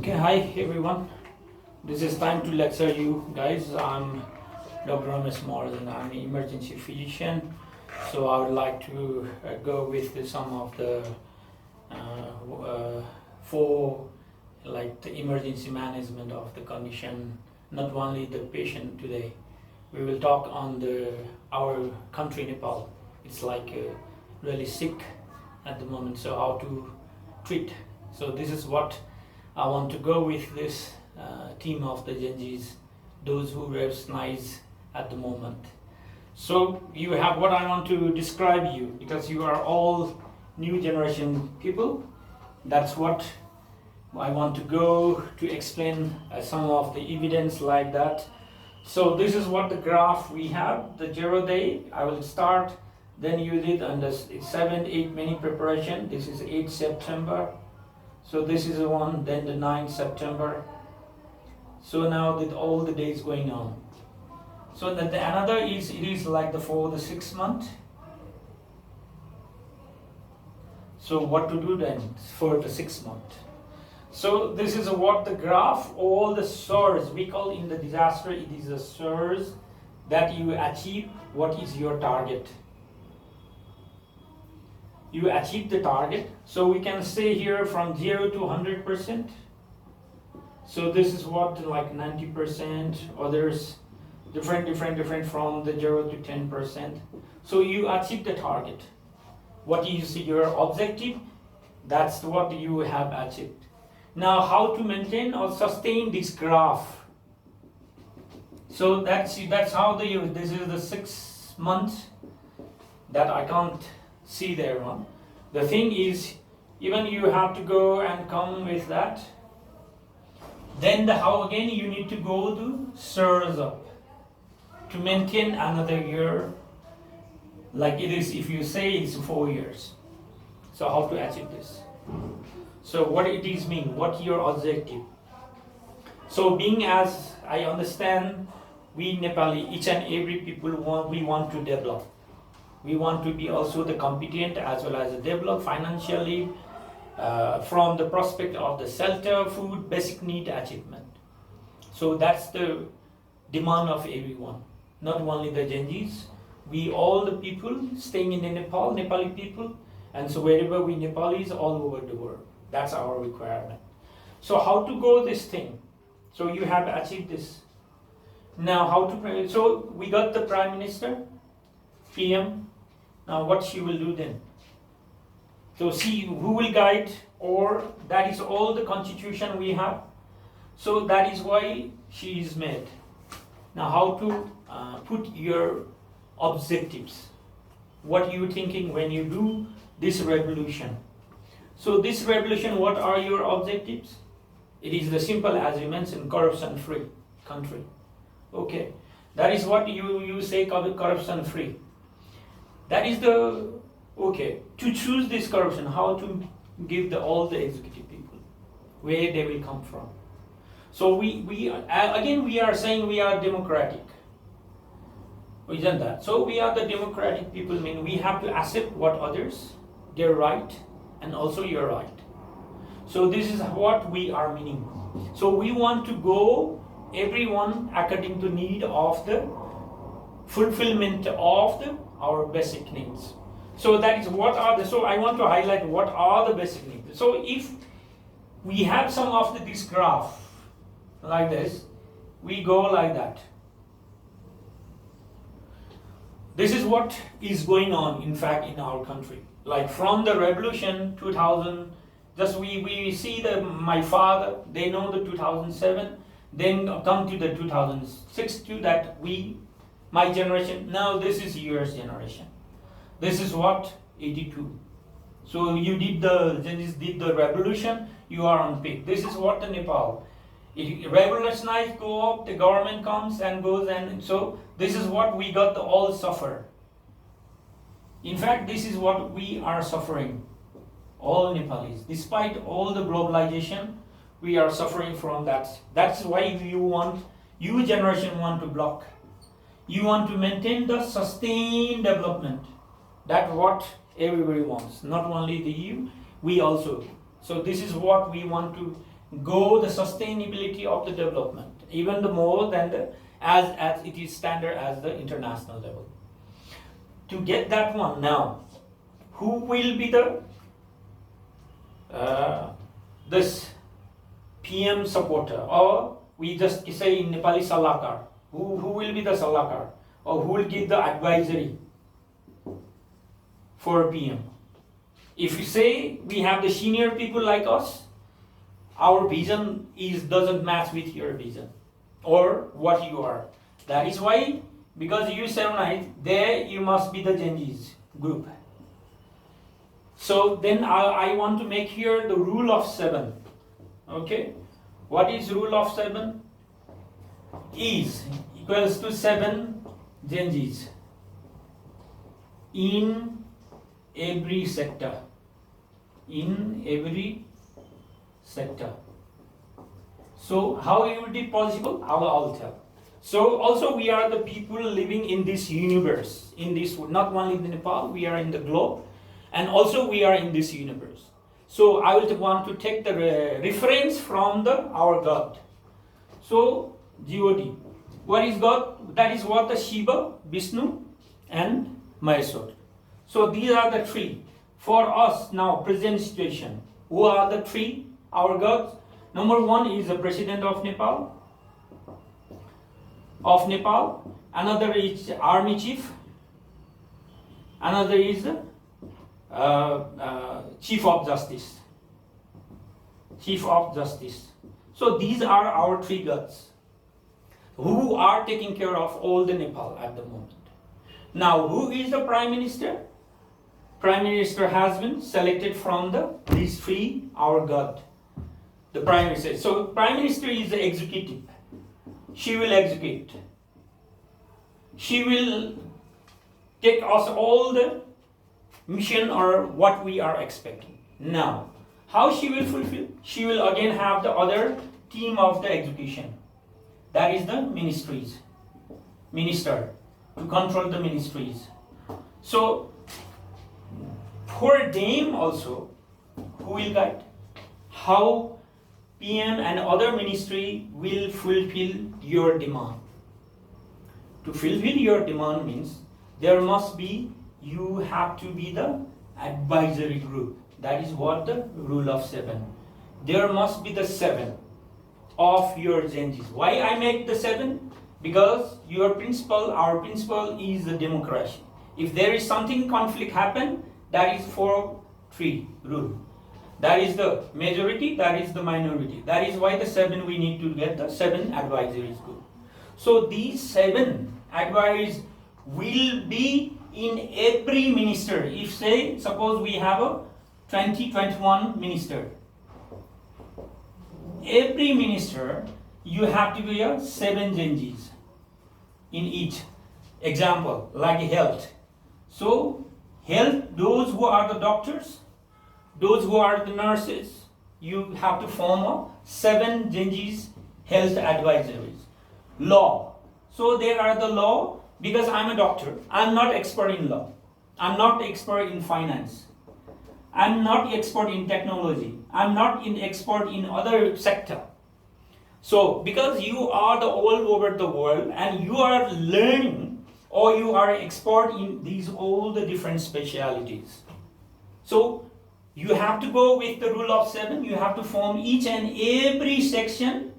Okay, hi everyone. This is time to lecture you guys. I'm Dr. Ramesh Maharjan. I'm an emergency physician. So I would like to go with some of the for like the emergency management of the condition, not only the patient today. We will talk on our country Nepal. It's like really sick at the moment. So how to treat. So this is what I want to go with this team of the Genjis, those who wears nice at the moment. So you have what I want to describe you, because you are all new generation people. That's what I want to go to explain some of the evidence like that. So this is what the graph we have, the 0 day. I will start, then you did under 7, 8 many preparation. This is 8 September. So this is the one, then the 9th September. So now that all the days going on. So that another is, it is like for the 6 month. So what to do then for the 6 month? So this is what the graph, all the surge, we call in the disaster, it is a surge that you achieve what is your target. You achieve the target. So we can say here from 0 to 100%. So this is what like 90%, others different from the 0 to 10%. So you achieve the target. What is your objective? That's what you have achieved. Now how to maintain or sustain this graph? So that's how this is the 6 months that I can't see there one. The thing is, even you have to go and come with that. Then how again you need to go to surge up to maintain another year, like it is if you say it's 4 years. So how to achieve this? So what it is mean? What your objective? So being as I understand, we Nepali, each and every people we want to develop. We want to be also the competent as well as develop financially from the prospect of the shelter, food, basic need achievement. So that's the demand of everyone, not only the Genjis. We all the people staying in Nepal, Nepali people, and so wherever we Nepalis all over the world. That's our requirement. So how to go this thing? So you have achieved this. Now how to, so we got the Prime Minister, PM. Now what she will do then? So see who will guide, or that is all the constitution we have. So that is why she is made. Now how to put your objectives. What you thinking when you do this revolution? So this revolution, what are your objectives? It is the simple as you mentioned, corruption free country. Okay, that is what you say corruption free. That is the, okay, to choose this corruption, how to give all the executive people, where they will come from. So we are saying we are democratic. Isn't that? So we are the democratic people, mean we have to accept what others, their right, and also your right. So this is what we are meaning. So we want to go everyone according to need of the fulfillment of our basic needs. So that is what are the, so I want to highlight what are the basic needs. So if we have some of this graph like this, we go like that. This is what is going on in fact in our country. Like from the revolution 2000, just we see my father, they know the 2007, then come to the 2006 to that my generation, now this is your generation. This is what, 82. So you did the revolution, you are on peak. This is what the Nepal. It revolutionize, go up, the government comes and goes, and so this is what we got all suffer. In fact, this is what we are suffering, all Nepalis. Despite all the globalization, we are suffering from that. That's why you generation want to block. You want to maintain the sustained development. That's what everybody wants, not only the EU, we also. So this is what we want to go the sustainability of the development, even the more than the as it is standard as the international level. To get that one now, who will be the this PM supporter, or we just say in Nepali Salakar, who will be the Salakar, or who will give the advisory for PM? If you say we have the senior people like us, our vision doesn't match with your vision or what you are. That is why, because you 7-9, there you must be the Genjis group. So then I want to make here the rule of 7. Okay, what is rule of 7? Is equals to 7 Genjis in every sector. In every sector. So how it will be possible? I'll tell. So also we are the people living in this universe, in this, not only in Nepal, we are in the globe, and also we are in this universe. So I will want to take the reference from our God. So God. What is God? That is what the Shiva, Vishnu, and Maheshwar. So these are the three. For us now, present situation, who are the three, our gods? Number 1 is the President of Nepal. Another is Army Chief. Another is Chief of Justice. So these are our 3 gods who are taking care of all the Nepal at the moment. Now, who is the Prime Minister? Prime Minister has been selected from these 3, our God. The Prime Minister. So Prime Minister is the executive. She will execute. She will take us all the mission or what we are expecting. Now, how she will fulfill? She will again have the other team of the execution. That is the ministries. Minister, to control the ministries. So, for them also, who will guide? How PM and other ministry will fulfill your demand. To fulfill your demand means there must be, you have to be the advisory group. That is what the rule of 7. There must be the 7 of your Genjis. Why I make the 7? Because our principle is the democracy. If there is something conflict happen, that is 4-3 rule. That is the majority, that is the minority. That is why the 7 we need to get the 7 advisories group. So these 7 advisories will be in every minister. If say, suppose we have a 20-21 minister. Every minister, you have to be a 7 Genjis in each. Example, like health. So, health, those who are the doctors, those who are the nurses, you have to form a 7 Genjis health advisories. Law. So there are the law, because I'm a doctor, I'm not expert in law. I'm not expert in finance. I'm not expert in technology. I'm not expert in other sector. So because you are all over the world and you are learning, or you are expert in these all the different specialities. So you have to go with the rule of 7. You have to form each and every section.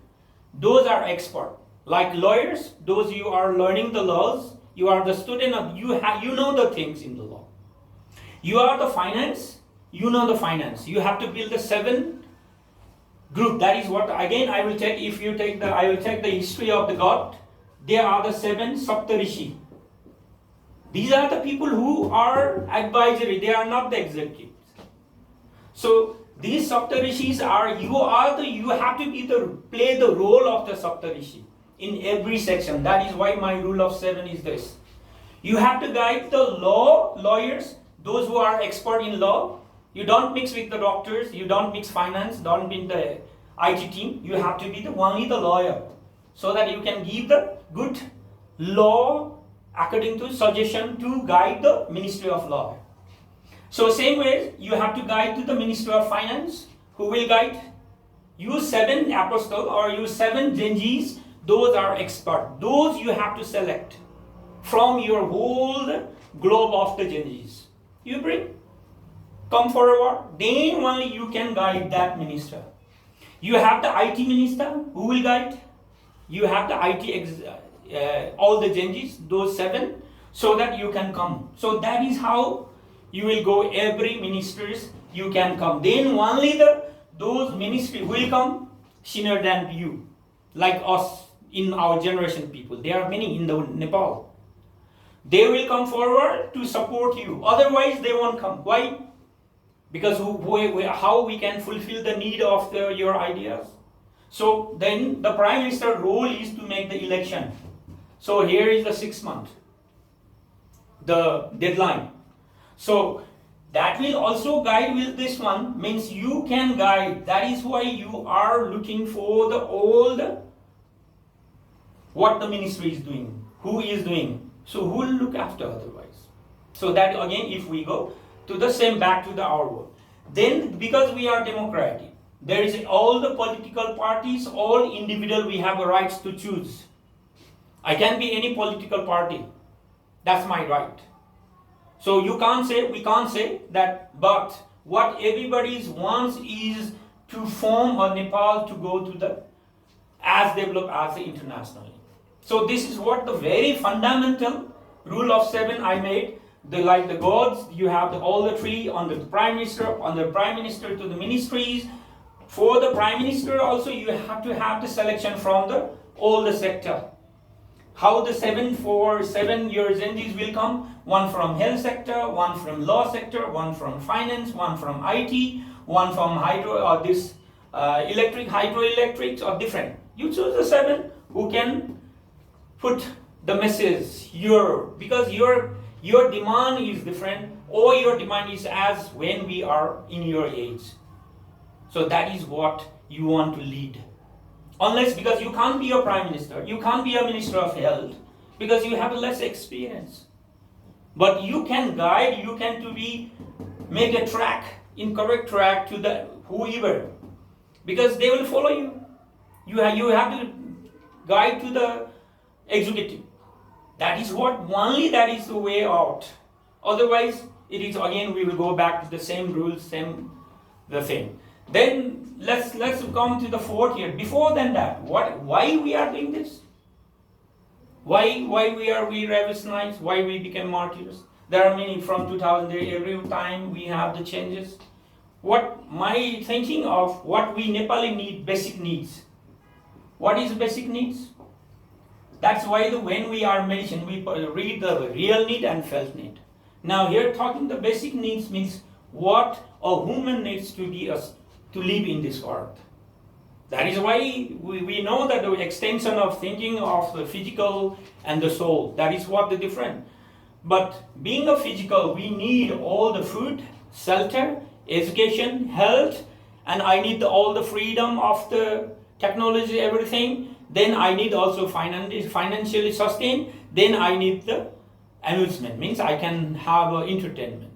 Those are expert. Like lawyers, those you are learning the laws. You are the student of, you know the things in the law. You are the finance. You know the finance. You have to build the 7 group. That is what, again, I will take, if you take I will take the history of the God. There are the 7 Saptarishi. These are the people who are advisory. They are not the executives. So these Saptarishis are, you have to play the role of the Saptarishi in every section. That is why my rule of 7 is this. You have to guide the lawyers, those who are expert in law. You don't mix with the doctors, you don't mix finance, don't be the IT team. You have to be only the lawyer, so that you can give the good law according to suggestion to guide the Ministry of Law. So same way, you have to guide to the Ministry of Finance, who will guide You 7 apostle or you 7 Genjis, those are expert. Those you have to select from your whole globe of the Genjis. You bring, come forward, then only you can guide that minister. You have the IT minister who will guide. You have the all the Genjis, those 7, so that you can come. So that is how you will go. Every ministers you can come. Then only those ministry will come sooner than you, like us in our generation people. There are many in the Nepal. They will come forward to support you. Otherwise, they won't come. Why? Because how we can fulfill the need of your ideas. So then the Prime Minister role is to make the election. So here is the 6 month, the deadline. So that will also guide with this one, means you can guide. That is why you are looking for what the ministry is doing, who is doing. So who will look after otherwise? So that again, if we go to the same, back to our world. Then because we are democratic, there is all the political parties, all individual, we have a right to choose. I can be any political party. That's my right. So we can't say that, but what everybody wants is to form a Nepal to go to as developed as internationally. So this is what the very fundamental rule of 7 I made. Like the gods, you have all the 3 on the Prime Minister, to the ministries. For the Prime Minister also, you have to have the selection from all the sector. How the 7 years Genjis will come? One from health sector, one from law sector, one from finance, one from IT, one from hydroelectrics or different. You choose the 7 who can put the message because your demand is different, or your demand is as when we are in your age. So that is what you want to lead. Unless, because you can't be a Prime Minister, you can't be a Minister of Health, because you have less experience. But you can guide, you can make a correct track to the whoever, because they will follow you. You have to guide to the executive. That is the way out. Otherwise, it is again, we will go back to the same rules, the same. Then let's come to the 4th year. Before that, why we are doing this? Why we revolutionize? Why we became martyrs? There are many from 2000. Every time we have the changes. What my thinking of what we Nepali need, basic needs. What is basic needs? That's why when we are mentioned, we read the real need and felt need. Now here talking the basic needs means what a human needs to live in this world. That is why we know that the extension of thinking of the physical and the soul, that is what the difference. But being a physical, we need all the food, shelter, education, health, and I need all the freedom of the technology, everything. Then I need also financially sustained. Then I need the amusement, means I can have entertainment.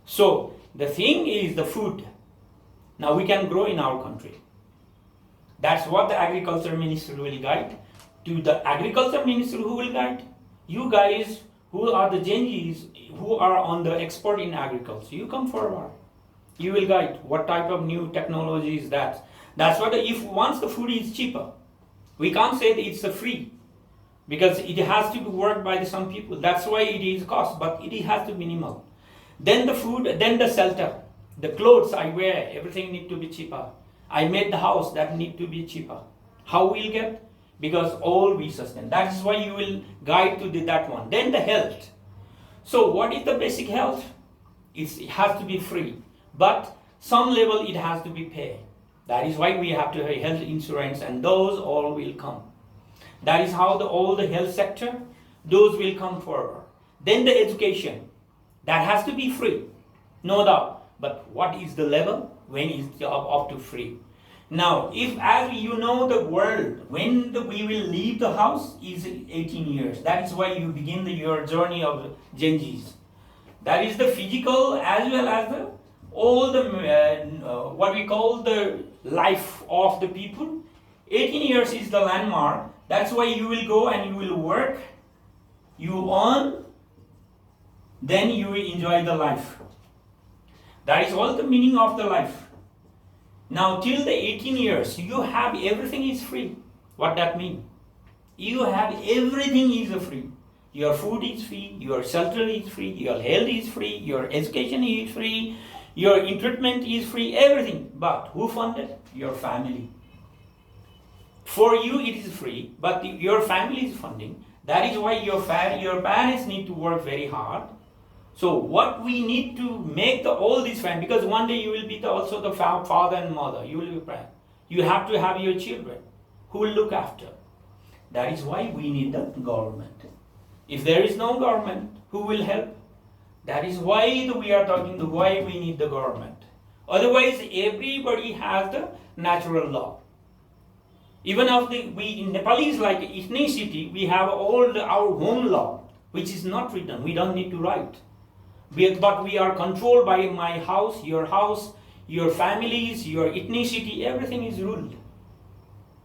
So the thing is the food. Now we can grow in our country. That's what the agriculture minister will guide. To the agriculture minister who will guide? You guys who are the Genjis, who are on the expert in agriculture, you come forward. You will guide what type of new technology is that. That's what, if once the food is cheaper, we can't say that it's free, because it has to be worked by some people. That's why it is cost, but it has to be minimal. Then the food, then the shelter, the clothes I wear, everything need to be cheaper. I made the house, that need to be cheaper. How we'll get? Because all we sustain. That is why you will guide to that one. Then the health. So what is the basic health? It has to be free, but some level it has to be paid. That is why we have to have health insurance, and those all will come. That is how all the health sector, those will come forward. Then the education, that has to be free, no doubt. But what is the level? When is it up to free? Now, if as you know the world, when we will leave the house is 18 years. That is why you begin your journey of Genjis. That is the physical as well as all the what we call the life of the people. 18 years is the landmark. That's why you will go and you will work, you earn, then you will enjoy the life. That is all the meaning of the life. Now till the 18 years, you have everything is free. What that mean? You have everything is free. Your food is free, your shelter is free, your health is free, your education is free, your treatment is free, everything. But who funded? Your family. For you it is free, but your family is funding. That is why your parents need to work very hard. So what we need to make all this family, because one day you will be also the father and mother, you will be parent. You have to have your children who will look after. That is why we need the government. If there is no government, who will help? That is why we are talking why we need the government. Otherwise, everybody has the natural law. Even if we in Nepalese, like ethnicity, we have all our home law, which is not written. We don't need to write. But we are controlled by my house, your families, your ethnicity, everything is ruled.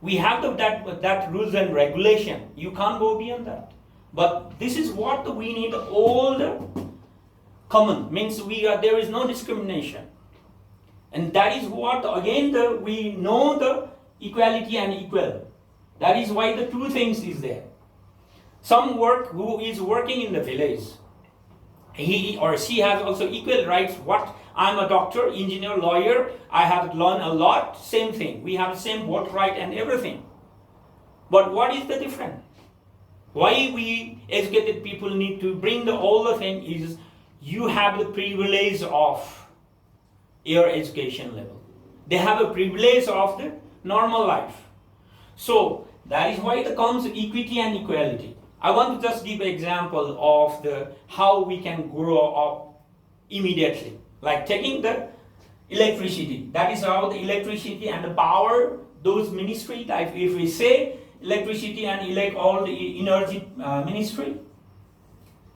We have that rules and regulation. You can't go beyond that. But this is what we need, all the common, means there is no discrimination. And that is what, again, we know the equality and equal. That is why the two things is there. Some who is working in the village, he or she has also equal rights. I'm a doctor, engineer, lawyer, I have learned a lot, same thing. We have the same vote right and everything. But what is the difference? Why we educated people need to bring all the thing is you have the privilege of your education level. They have a privilege of the normal life. So that is why it comes equity and equality. I want to just give an example of how we can grow up immediately. Like taking the electricity. That is how the electricity and the power, those ministry, like if we say electricity and all the energy ministry.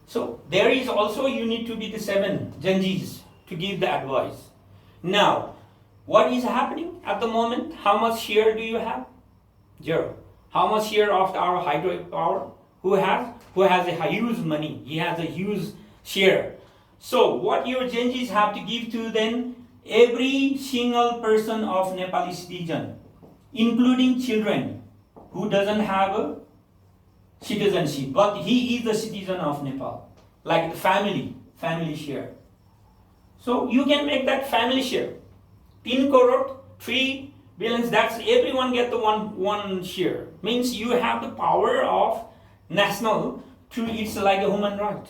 So there is also, you need to be the 7 Janjis to give the advice. Now, what is happening at the moment? How much share do you have? 0. How much share of our hydropower? Who has a huge money? He has a huge share. So what your Janjis have to give to then every single person of Nepali citizen, including children, who doesn't have a citizenship, but he is the citizen of Nepal, like the family share. So you can make that family share. 3 crore, 3 billion, that's everyone get the one share. Means you have the power of national it's like a human right.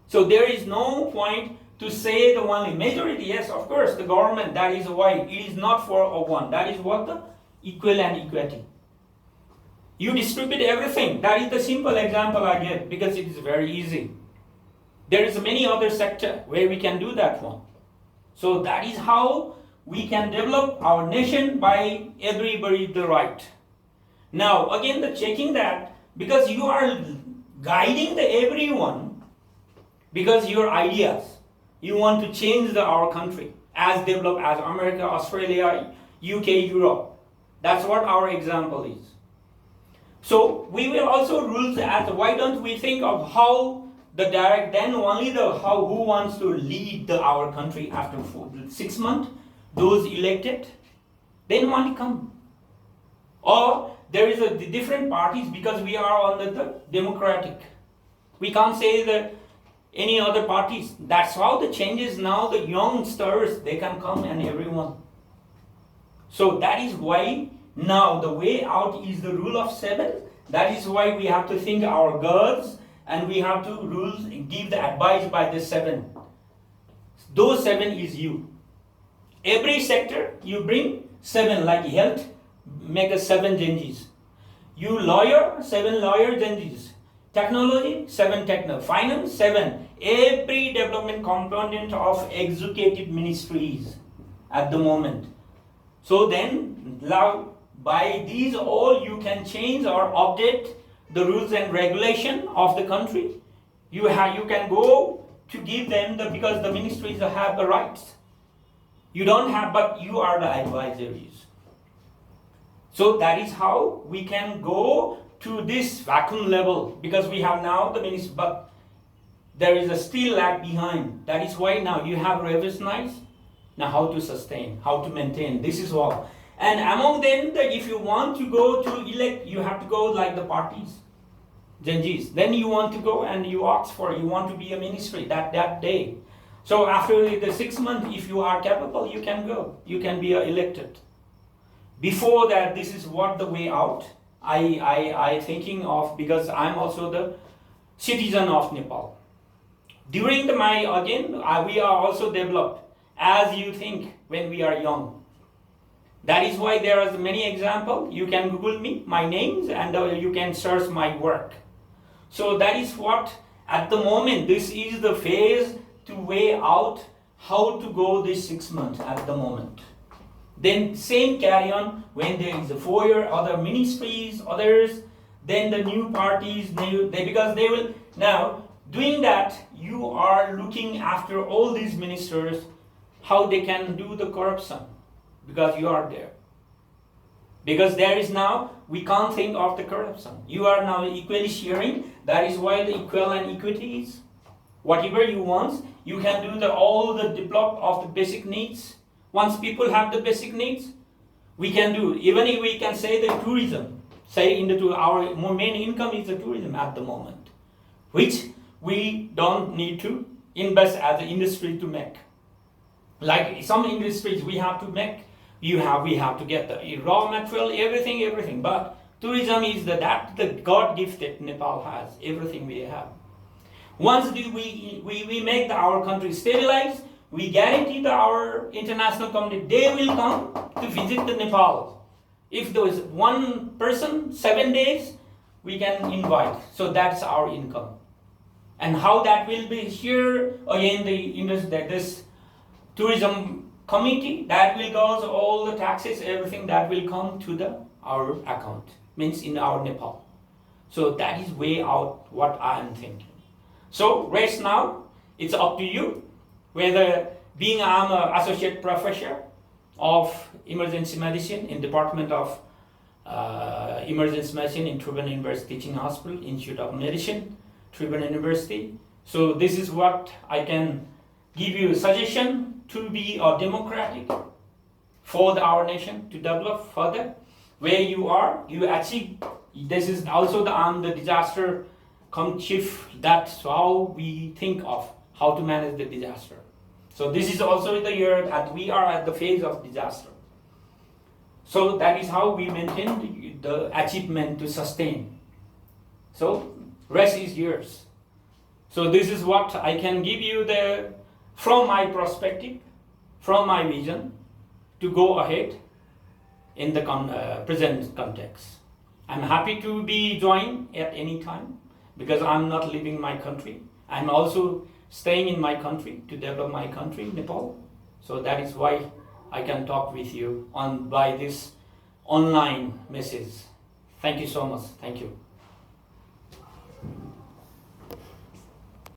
So there is no point to say the only majority. Yes, of course, the government, that is why it is not for a one. That is what the equal and equity. You distribute everything. That is the simple example I give because it is very easy. There is many other sector where we can do that one. So that is how we can develop our nation, by everybody the right. Now again, the checking that, because you are guiding everyone, because your ideas, you want to change our country as developed as America, Australia, UK, Europe. That's what our example is. So we will also rules as, why don't we think of how the direct, then only who wants to lead our country after 6 months, those elected, then only come. Or there is the different parties, because we are under the democratic. We can't say that any other parties. That's how the changes now, the youngsters, they can come and everyone. So that is why now the way out is the rule of 7. That is why we have to think our girls, and we have to give the advice by the 7. Those 7 is you. Every sector you bring 7, like health, make a 7 Janjis. You lawyer, 7 lawyer Janjis. Technology, 7 finance, 7. Every development component of executive ministries at the moment. So then, by these all, you can change or update the rules and regulation of the country. You can go to give them because the ministries have the rights. You don't have, but you are the advisories. So that is how we can go to this vacuum level, because we have now the minister, but there is a still lag behind. That is why now you have revolutionized. Now how to sustain, how to maintain, this is all. And among them, that if you want to go to elect, you have to go like the parties, Genjis. Then you want to go and you ask for, you want to be a ministry that day. So after the 6 months, if you are capable, you can go. You can be elected. Before that, this is what the way out. I thinking of, because I'm also the citizen of Nepal. During the we are also developed as you think when we are young. That is why there are many examples. You can Google me, my names, and you can search my work. So that is what, at the moment, this is the phase to weigh out how to go this 6 months at the moment. Then same carry on when there is a 4 year, other ministries, others, then the new parties, because they will, now doing that, you are looking after all these ministers, how they can do the corruption, because you are there. Because there is now, we can't think of the corruption. You are now equally sharing, that is why the equal and equity is. Whatever you want, you can do all the develop of the basic needs. Once people have the basic needs, we can do, even if we can say the tourism, say our main income is the tourism at the moment, which we don't need to invest as an industry to make. Like some industries we have to make, we have to get the raw material, everything. But tourism is the God gifted Nepal has, everything we have. Once we make our country stabilized, we guarantee our international community, they will come to visit the Nepal. If there is one person, 7 days, we can invite. So that's our income. And how that will be here, again, this tourism committee, that will go, all the taxes, everything that will come to our account, means in our Nepal. So that is way out what I am thinking. So rest now, it's up to you, whether I'm an associate professor of emergency medicine in Department of Emergency Medicine in Tribhuvan University Teaching Hospital, Institute of Medicine, Tribhuvan University. So this is what I can give you a suggestion to be a democratic for our nation to develop further. Where you are, you achieve. This is also the disaster chief. That's how we think of how to manage the disaster. So this is also the year that we are at the phase of disaster. So that is how we maintain the achievement to sustain. So rest is yours. So this is what I can give you from my perspective, from my vision, to go ahead in the present context. I'm happy to be joined at any time, because I'm not leaving my country. I'm also staying in my country to develop my country, Nepal. So that is why I can talk with you by this online message. Thank you so much. Thank you.